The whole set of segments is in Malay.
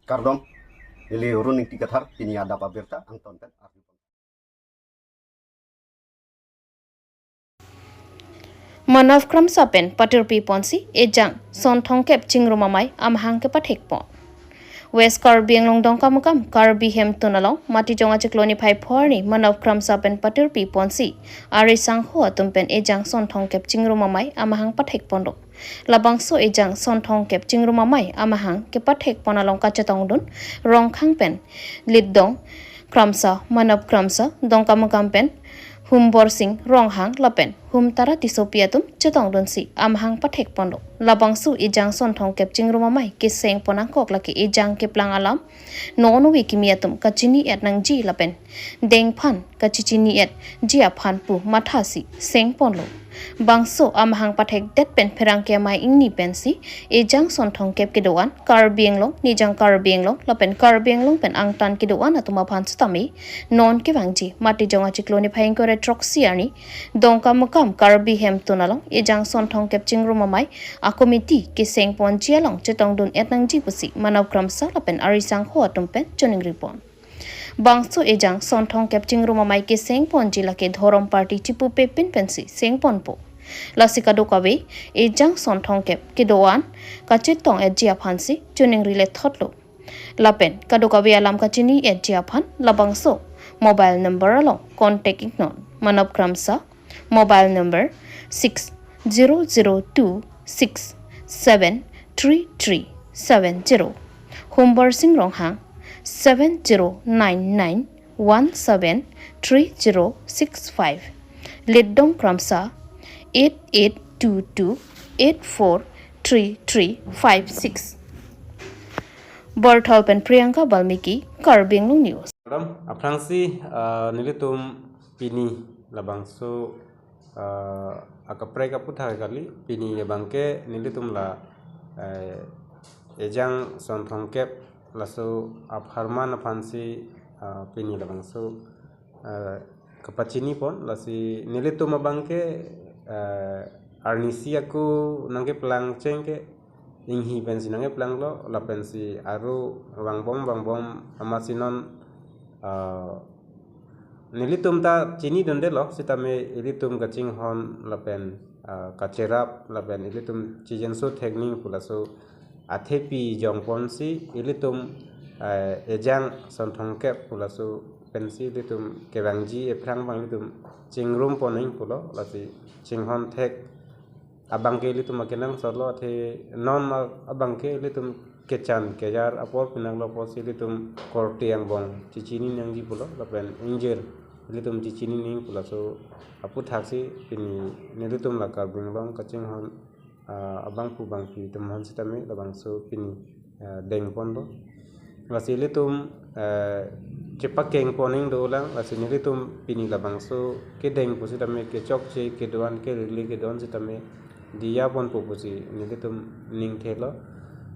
Kardom ili runing tikathar ini ada pabirta angton pen Manav kram sapen patirpi ponsi ejang son thongkep chingrumamai amhang ke pathekpon. West Karbi Anglong dongkamukam Karbi hem tunalong mati jonga cikloni phai phorni manav kram sapen patirpi ponsi ari sang ho tumpen ejang son thongkep chingrumamai amhang pathekpondo. Labangso ejang son thongkep chingrumamai amhang ke pathekponalong kachatongdun rongkhang pen lidong kramsa manav kramsa dongkamukam pen Humbor sing ronghang lapen hum tara tisopiatum chetong donsi amhang pathek pondo labangsu ijang son thong kep chingrumamai ke seng ponang kok laki ijang ke plang alam nonu wikimiatum kachini et nang ji lapen deng phan kachichini et jia phan pu mathasi seng ponlo bangso amhang pathek det pen pherang ke mai ingni pensi ejang son thong kep ke doan Karbi Anglong nijang Karbi Anglong lapen Karbi Anglong pen angtan ke doan atuma phan stami non ke wangji mati jonga chikloni phaing kore troxi ani dongka mukam Karbi hem tunalong ejang son thong kep chingrumamai akomiti ke seng pon chialong chetong dun etnang ji pusi manav kramsa lapen arisang ho tumpen choning ripon bangso ejang son thong kep chingrumamai ke seng pon jila ke dhorom party chipu pepin pensi seng pon po lasika dokawe ejang son thong kep ke doan kachetong ejia phansi choning rile thotlo lapen kadokawe alam kachini ejia phan labangso mobile number along contact ignon manav kramsa mobile number 6002673370 Humber Sing Ronghang 7099173065 Lidong Kramsa 8822843356 Bertholp and Priyanka Balmiki Karbi Anglong News. Madam, aprangsi nilitum pini labangso akapre kaputha kali pini bangke nilitum la ejang son thongkep laso apharman aphansi pini labangso kapachini pon lasi nilitum bangke arnisi aku nangke pelang cengke inghi pensi nangke pelang lo la pensi aru bangbom amasinon nilitum ta chini donde lo sitame ilitum kaching hon lapen kacerap lapen ilitum chijenso tekning pulaso athepi jongpon si ilitum ejang sonthongkep pulaso pensi ilitum kebangji eprang bang ilitum chingrum poning pulo lasi chinghon thek abangke ilitum akenang solo athe non abangke ilitum kechan kejar apor pinang lo posi litum korti yang bong cicini yang di pulo lapen injer litum cicini ning pulo so apu thaksi pini nilitum la Karbi Anglong kaching hon abang pu bang pi temhan sitame labang so pini deng pondo lasi litum cepak keng poning do lang lasi nilitum pini labang so ke deng pu sitame ke chok che ke doan ke rili ke doan sitame dia pon pu pusi nilitum ning thelo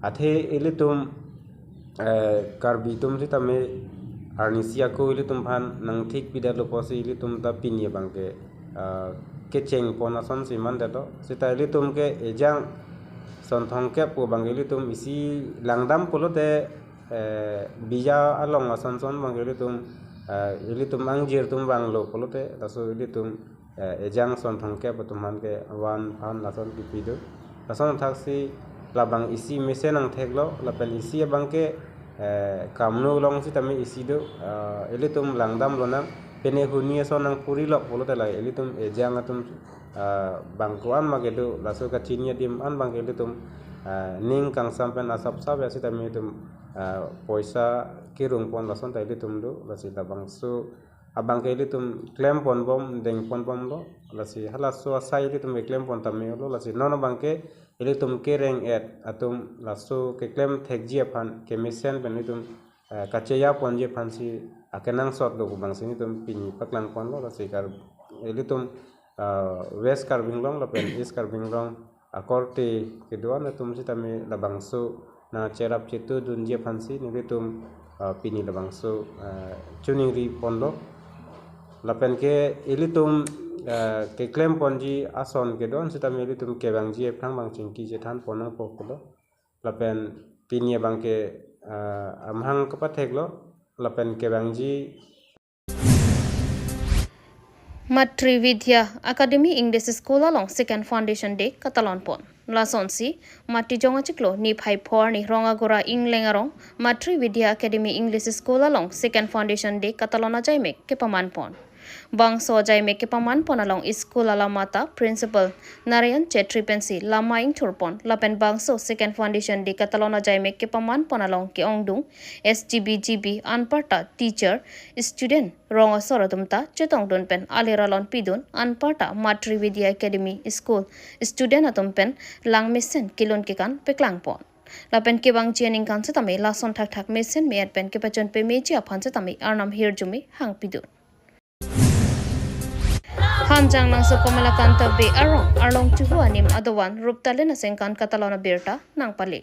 athe ilitum Karbi tum sitame arnisia ko ilitum phan nang thik pidalo posi ilitum ta pini bangke kecheng ponason siman dato sita ilitum ke ejang son thongke pu bangelitum isi langdam polote bija along ason son bangelitum ilitum angjir tum banglo polote laso ilitum ejang son thongke putuman ke wan phan lason pipido lason thaksi labang isi mesen ang theklo lapen isi abangke kamno long si tami isi do elitum langdam lonang pene hunia sonang puri lo polote la elitum ejang atum bangkuan magedo laso kachinia dim an bangelitum ning kang sampen asap sabe si tami tum poisa kirung pon lason ta elitum do lasi labang su abang ke elitum claim pon bom deng pon bom lo lasi halaso asai elitum claim pon tami lo lasi nono bangke ilitum kereng et atum laso ke claim thekjia phan ke mesen benitum kacheya ponje phan si akenang sot do bang sini tum pini paklang pon lo lasi kar ilitum West Karbi Anglong lapen East Karbi Anglong akorte kedua atum si tami labangso na cerap citu dunje phan si nilitum pini labangso chuning ri pondo lapen ke ilitum ke claim ponji ason ke don sita meli tum ke bangji phang bang chingki je than pona po ko lapen pinia bang ke amhang kapathek lo lapen kebangji Matri Vidya Academy English School along Second Foundation Day Catalan Pon. Lasonsi Mati Jonga Chiklo ni Pai Por ni Rongagora Inglengarong Matri Vidya Academy English School along Second Foundation Day Catalana Jaime Kepaman Pon. Bangso Jaime Kepaman Pon along School Alamata Principal Narayan Chetri Pensi Lama Ing Turpon Lapen Bangso Second Foundation Day Catalana Jaime Kepaman Pon along Keongdung SGBGB Anparta Teacher Student Ronga Soratumta Chetong Dunpen Aliralon Pidun Anparta Matri Vidya Academy School Student Atumpen Lang Misen Kilon Kikan Peklang Pon Lapen ke bang jening kan setami lason thak thak mesen me pen ke pachon pe meji aphan setami arnam hirjumi hang pidun Hanjang nang so komala kanta be arong chuhu anim adowan ruptale na sengkan katalona berta nang pali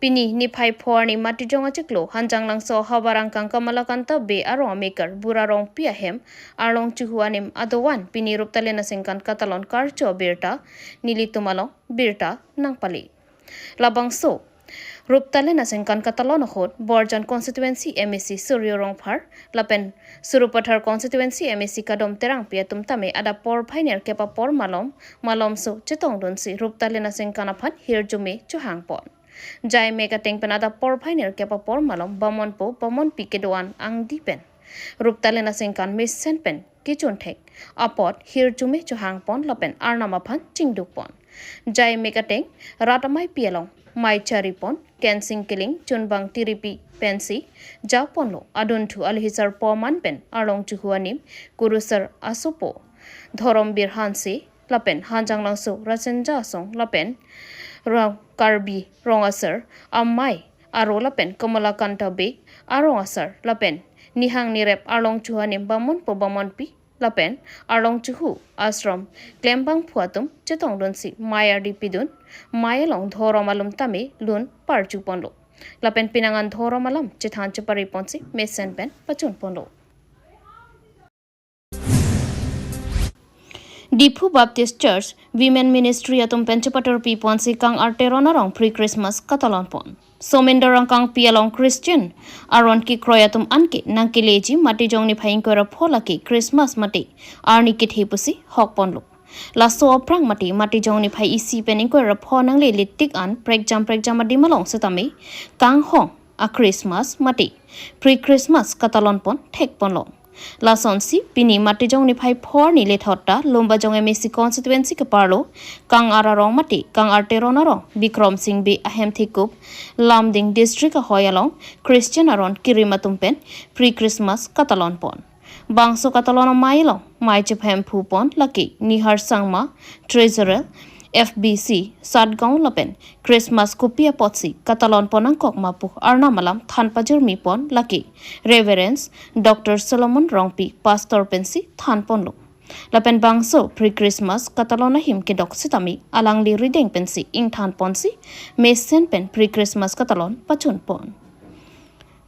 Pini ni phai phor ni mati jonga chiklo hanjang lang so habarang kang kamala kanta be arong maker burarong pia hem arong chuhu anim adowan pini ruptale na sengkan katalon karcho berta nili tumalo berta nang pali Labang so Ruptale na sengkan Catalan hot Borjan constituency MSC Suryo Rongphar Lapen Surupathar constituency MSC Kadom Terang Piatum Tame ada por phainer kepa por malom so chetong donsi Ruptale na sengkan aphat hirjume chuhang pon Jai mega teng penada por phainer kepa por malom bamon pikedoan ang dipen Ruptale na sengkan miss senpen kichun thek apot hirjume chuhang pon lapen arnama phan chingduk pon Jai Mekateng, Ratamai Pielong, Mai Charipon, Kensing Killing, Chunbang Tiripi, Pensi, Japonlo, Aduntu Alhisar Poman Pen, Arlong Chuhuanim, Kurusar Asopo, Thorom Bir Hansi, Lapen, Hanjang Langso, Rasenja Song, Lapen, Karbi Rongasar, Amai, Aro Lapen, Kamala Kantabe, Arongasar, Lapen, Nihang Nirep, Arlong Chuhanim Bamon Po Bamon Pi, Lapen, Arlong Chuhu, Asram, Klembang Puatum, Chetong Dunsi, Maya di Pidun, Maya Long Dhoromalum Tame, Lun, Parchu Ponlo. Lapen Pinangan Dhoromalam, Chethan Chapari Ponsi, Mesen Pen, Pachun Ponlo. Dipu Baptist Church, Women Ministry atum Penchapator Pi Ponsi Kang Arteronarong Pre-Christmas Catalan Pon. Somendarang Kang Pialong Christian, Aron Ki Kroyatum Anki, Nankileji, Mati Jong ni Paing Kora Polaki, Christmas Mati, Arni Kit Hipusi, Hok Ponlo. Laso Prang Mati, Mati Jong ni Pai Isi Peningkora Ponang Li Litik An, Prek Jam Adimalong Setami, Kang Hong, a Christmas Mati, Pre-Christmas Catalan Pon, Tek Ponlong. Lasonsi pini mati jong ni phai phor ni le thotta lomba jong MSC constituency ke parlo kang ararong mati kang arteronarong Bikram Singh bi ahem thikup Lamding district a hoyalong Christian aron kirimatumpen pre Christmas Catalan pon bangso Catalan mailong mai chephem phupon laki nihar sangma treasurer FBC Sadgaon Lapen Christmas Kupia Potsi Catalan Ponang Kok Mapu Arna Malam Thanpa Jermi Pon Laki Reverence Dr. Solomon Rongpi Pastor Pensi Than Ponlo Lapen Bangso Pre-Christmas Catalana Him Kidok Sitami Alangli Reading Pensi Ing Than Ponsi Mesen Pen Pre-Christmas Catalan Pachun Pon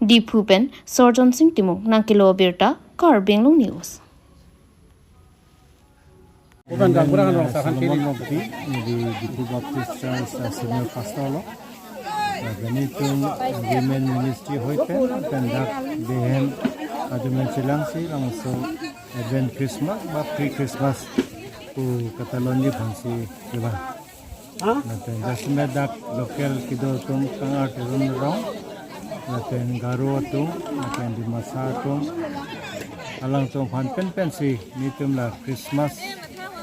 Dipu Pen Sorjon Singh Timung Nangkilo Birta Karbi Anglong News Bukan kurang orang sahan kiri di Dipu Baptist Church senior pastor lo. Gani tung women ministry hoite pendak behem adumen silang si langsung event Christmas ba pre-Christmas ku Catalonia bangsi kiba. Naten jasmedak local kido tung kang arterun rong. Naten garo tung naten di masa tung alang tung fan pensi nitum la Christmas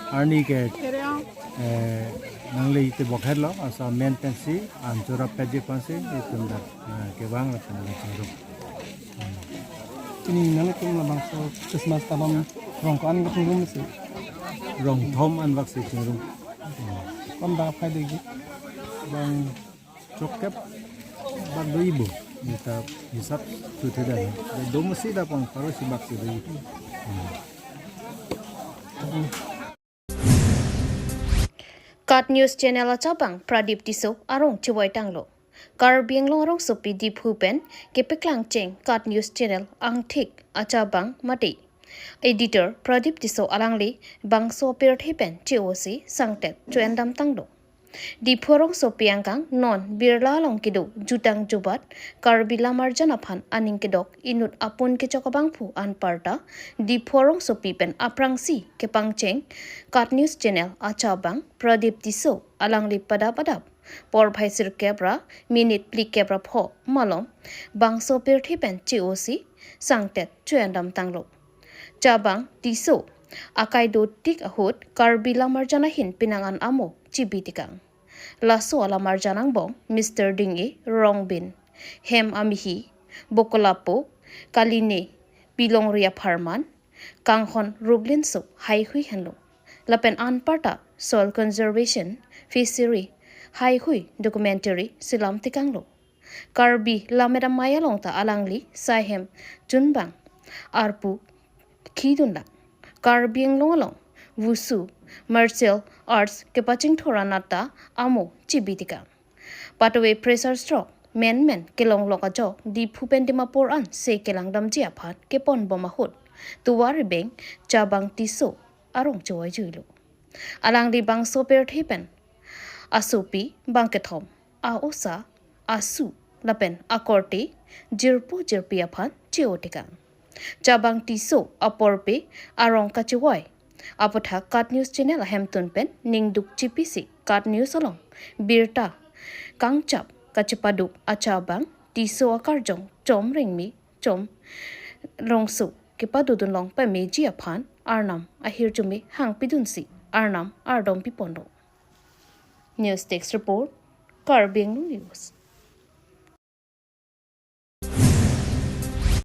Arni ke nangli ite bokher lo asa maintenance anjura peji pansi itum dak ke bang la kana charu ini nang tum la bang so Christmas talam rong kan ko tum si rong thom an vak si charu kon da phai de gi bang chokep bang do ibu kita hisap tu tidak do mesti da pang paro si bak si do Kat News Channel Achabang Pradip Tiso Arong Chiwai Tanglo Karbi Anglong Arong Sopi Dip Hupen Kepeklang Cheng Kat News Channel Ang Thik Achabang Mati Editor Pradip Tiso Alangli Bangso Pirat Hipen COC Sangtet Chuendam Tanglo Di porong sopiangkang non birla long kido jutang jubat Karbi lamarjan aphan aning kedok inut apun ke chokabangpu an parta di porong sopi pen aprangsi ke pangcheng Kat News Channel achabang Pradip Tiso alang li padap por bhaisir kebra minute pli kebra pho malom bang sopir thipen COC sangtet chuandam tanglo Chabang Tiso akai do tik ahut Karbi lamarjana hin pinangan amo cibitikang Laso alamarjanang bong Mr. Dingi Rongbin Hem Amihi Bokolapo Kaline Bilong Ria Parman Kanghon Rublinso Hai Hui Henlo Lapen Anparta Soil Conservation Fishery Hai Hui Documentary Silam Tikanglo Karbi Lameda Maya Longta Alangli Saihem Junbang Arpu Kidunda Karbi Anglong Wusu Martial Arts Kepaching Thoranata Amo Chibitika Pataway Pressure Stroke Men Kelong Lokajo Di Pupen Dimapur An Se Kelang Dam Jiapat Kepon Bomahut Tuwari Beng Chabang Tiso Arong Joy Juilu Alang di Bang Soper Thipen Asupi Bangketom Aosa Asu Lapen Akorti Jirpi Aphan Chiotika Chabang Tiso Aporpe Arong Kachiwai Apotha Kat News Channel Hampton Pen Ningduk Chipisi Kat News along Birta Kangchap Kachipaduk Achabang Tiso Akarjong Chom Ringmi Chom Rongsu Kipadudun Long Pa Meji Aphan Arnam Ahir Jumi Hang Pidunsi Arnam Ardom Pipondo News Text Report Karbi Anglong News